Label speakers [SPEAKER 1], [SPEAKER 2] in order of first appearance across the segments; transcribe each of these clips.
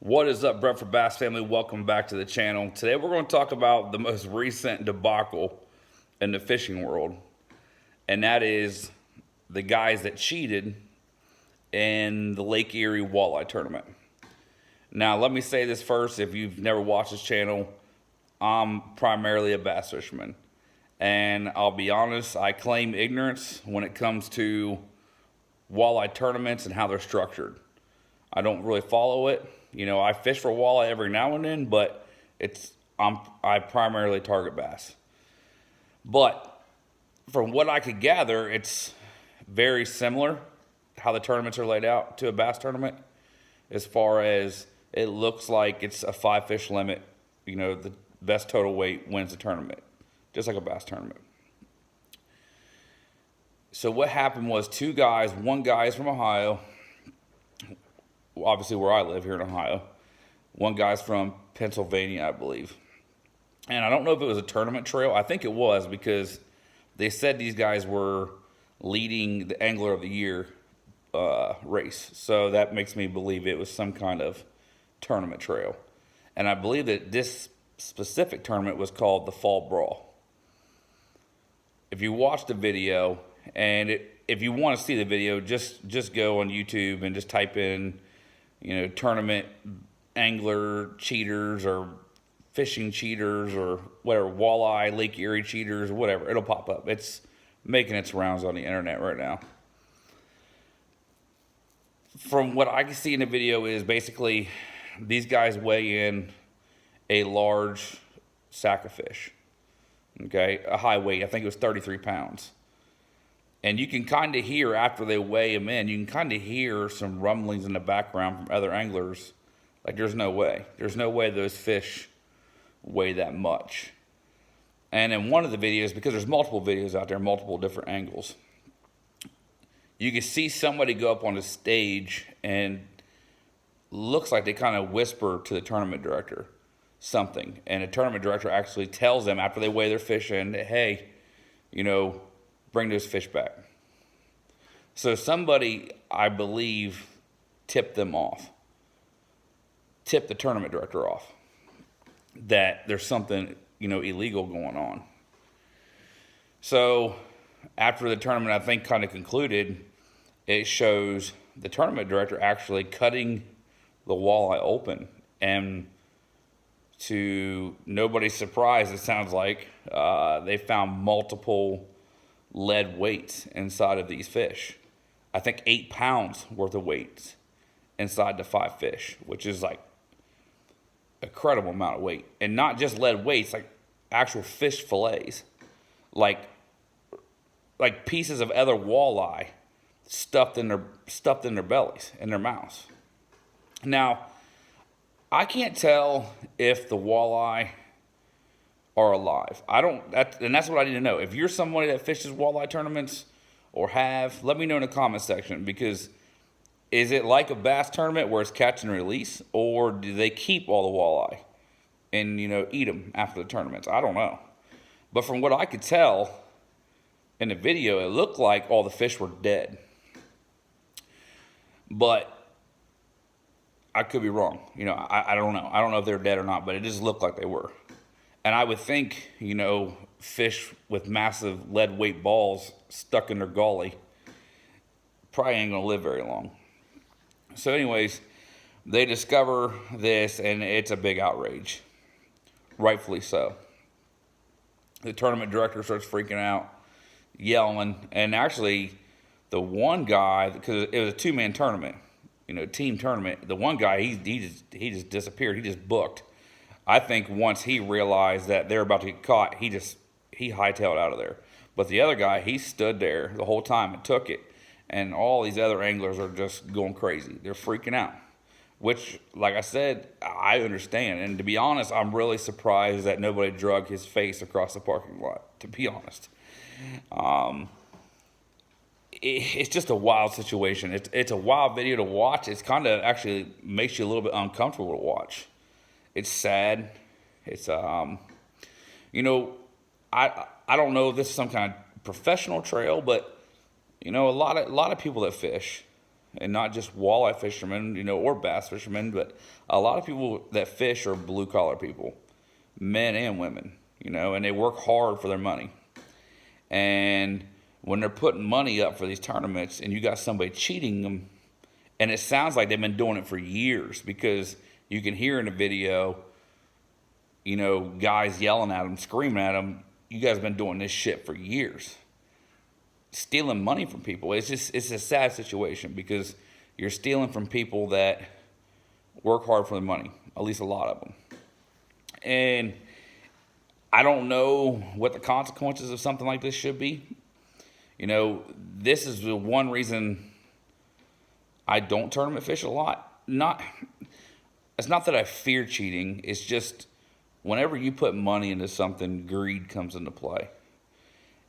[SPEAKER 1] What is up, Brett for Bass Family? Welcome back to the channel. Today we're going to talk about the most recent debacle in the fishing world, and that is the guys that cheated in the Lake Erie walleye tournament. Now, let me say this first. If you've never watched this channel, I'm primarily a bass fisherman, and I'll be honest, I claim ignorance when it comes to walleye tournaments and how they're structured. I don't really follow it. You know, I fish for walleye every now and then, but I primarily target bass. But from what I could gather, it's very similar how the tournaments are laid out to a bass tournament, as far as it looks like it's a 5-fish limit. You know, the best total weight wins the tournament, just like a bass tournament. So what happened was two guys, one guy is from Ohio, obviously where I live here in Ohio. One guy's from Pennsylvania, I believe. And I don't know if it was a tournament trail. I think it was, because they said these guys were leading the Angler of the Year race. So that makes me believe it was some kind of tournament trail. And I believe that this specific tournament was called the Fall Brawl. If you watch the video, and if you want to see the video, just go on YouTube and just type in, you know, tournament angler cheaters or fishing cheaters or whatever, walleye, Lake Erie cheaters, whatever. It'll pop up. It's making its rounds on the internet right now. From what I can see in the video is basically these guys weigh in a large sack of fish. Okay, a high weight. I think it was 33 pounds. And you can kind of hear, after they weigh them in, you can kind of hear some rumblings in the background from other anglers. Like, there's no way. There's no way those fish weigh that much. And in one of the videos, because there's multiple videos out there, multiple different angles, you can see somebody go up on the stage and looks like they kind of whisper to the tournament director something. And the tournament director actually tells them, after they weigh their fish in, hey, you know, bring those fish back. So somebody, I believe, tipped them off. Tipped the tournament director off that there's something, you know, illegal going on. So after the tournament, I think, kind of concluded, it shows the tournament director actually cutting the walleye open. And to nobody's surprise, it sounds like, they found multiple lead weights inside of these fish. I think 8 pounds worth of weights inside the 5 fish, which is like a credible amount of weight. And not just lead weights, like actual fish fillets, like pieces of other walleye stuffed in their bellies, in their mouths. Now, I can't tell if the walleye are alive. And that's what I need to know. If you're somebody that fishes walleye tournaments or let me know in the comment section, because is it like a bass tournament where it's catch and release, or do they keep all the walleye and, you know, eat them after the tournaments? I don't know. But from what I could tell in the video, it looked like all the fish were dead. But I could be wrong. You know, I don't know. I don't know if they're dead or not, but it just looked like they were. And I would think, you know, fish with massive lead weight balls stuck in their gully probably ain't going to live very long. So anyways, they discover this, and it's a big outrage. Rightfully so. The tournament director starts freaking out, yelling. And actually, the one guy, because it was a 2-man tournament, you know, team tournament, the one guy, he just disappeared. He just booked. I think once he realized that they're about to get caught, he hightailed out of there. But the other guy, he stood there the whole time and took it. And all these other anglers are just going crazy. They're freaking out, which, like I said, I understand. And to be honest, I'm really surprised that nobody drug his face across the parking lot, to be honest. It's just a wild situation. It's a wild video to watch. It's kind of actually makes you a little bit uncomfortable to watch. It's sad. It's, you know, I don't know if this is some kind of professional trail, but, you know, a lot of people that fish, and not just walleye fishermen, or bass fishermen, but a lot of people that fish are blue collar people, men and women, and they work hard for their money. And when they're putting money up for these tournaments and you got somebody cheating them, and it sounds like they've been doing it for years, because you can hear in the video, guys yelling at them, screaming at them, you guys have been doing this shit for years. Stealing money from people. It's a sad situation, because you're stealing from people that work hard for the money, at least a lot of them. And I don't know what the consequences of something like this should be. This is the one reason I don't tournament fish a lot. It's not that I fear cheating. It's just whenever you put money into something, greed comes into play.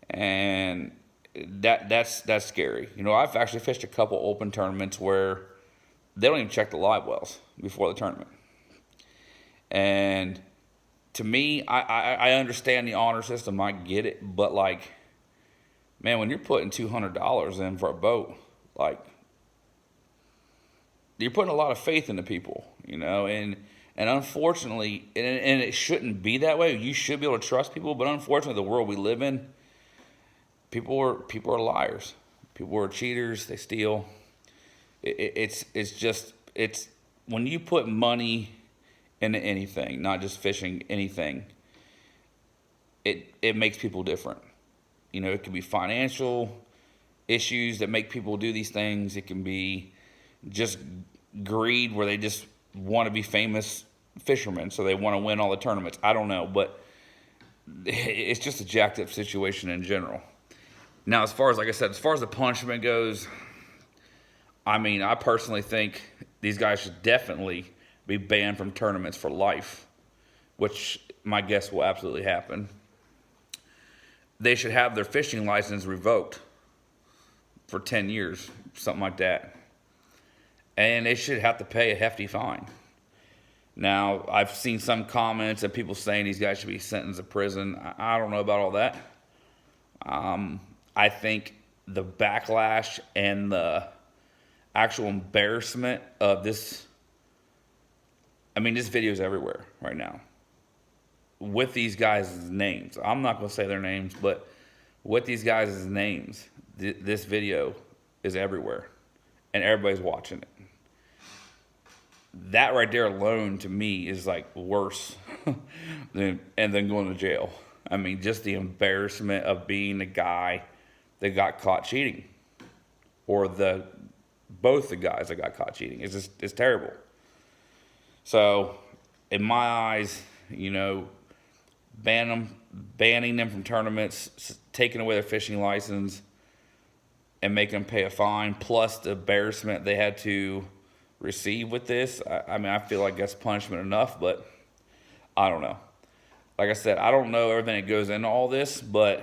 [SPEAKER 1] And that's scary. I've actually fished a couple open tournaments where they don't even check the live wells before the tournament. And to me, I understand the honor system. I get it. But, man, when you're putting $200 in for a boat, you're putting a lot of faith into people, and unfortunately, and it shouldn't be that way. You should be able to trust people, but unfortunately, the world we live in, people are liars. People are cheaters. They steal. It's when you put money into anything, not just fishing, anything, it makes people different. It can be financial issues that make people do these things. It can be just greed, where they just want to be famous fishermen, so they want to win all the tournaments. I don't know, but it's just a jacked up situation in general. Now, as far as the punishment goes, I personally think these guys should definitely be banned from tournaments for life, which my guess will absolutely happen. They should have their fishing license revoked for 10 years, something like that. And they should have to pay a hefty fine. Now, I've seen some comments of people saying these guys should be sentenced to prison. I don't know about all that. I think the backlash and the actual embarrassment of this, this video is everywhere right now with these guys' names. I'm not going to say their names, but with these guys' names, this video is everywhere, and everybody's watching it. That right there alone, to me, is worse than going to jail. Just the embarrassment of being the guy that got caught cheating, or both the guys that got caught cheating. It's terrible. So, in my eyes, banning them from tournaments, taking away their fishing license, and making them pay a fine, plus the embarrassment they had to receive with this. I feel like that's punishment enough, but I don't know. Like I said, I don't know everything that goes into all this, but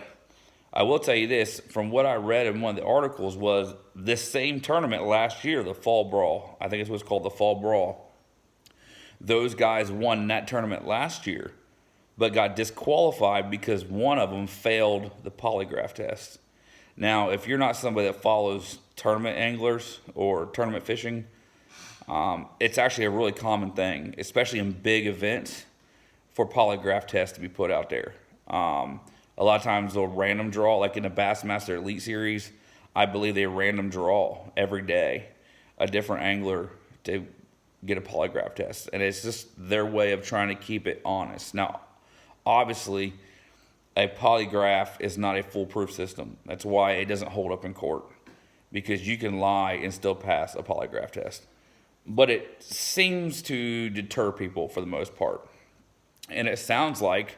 [SPEAKER 1] I will tell you this, from what I read in one of the articles, was this same tournament last year, the Fall Brawl. I think it's what's called the Fall Brawl. Those guys won that tournament last year, but got disqualified because one of them failed the polygraph test. Now, if you're not somebody that follows tournament anglers or tournament fishing, it's actually a really common thing, especially in big events, for polygraph tests to be put out there. A lot of times they'll random draw, like in the Bassmaster Elite Series, I believe they random draw every day a different angler to get a polygraph test. And it's just their way of trying to keep it honest. Now, obviously, a polygraph is not a foolproof system. That's why it doesn't hold up in court, because you can lie and still pass a polygraph test. But it seems to deter people for the most part. And it sounds like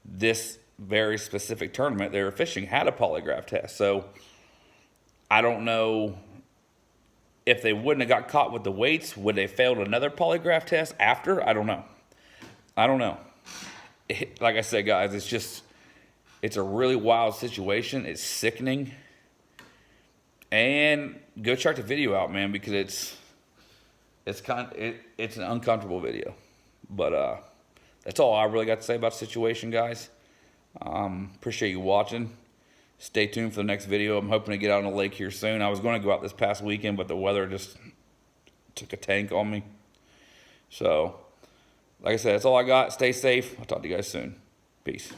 [SPEAKER 1] this very specific tournament they were fishing had a polygraph test. So I don't know if they wouldn't have got caught with the weights, would they failed another polygraph test after? I don't know. Like I said, guys, it's a really wild situation. It's sickening. And go check the video out, man, because it's an uncomfortable video. But that's all I really got to say about the situation, guys. Appreciate you watching. stay tuned for the next video. I'm hoping to get out on the lake here soon. I was going to go out this past weekend, but the weather just took a tank on me. So, like I said, that's all I got. Stay safe. I'll talk to you guys soon. Peace.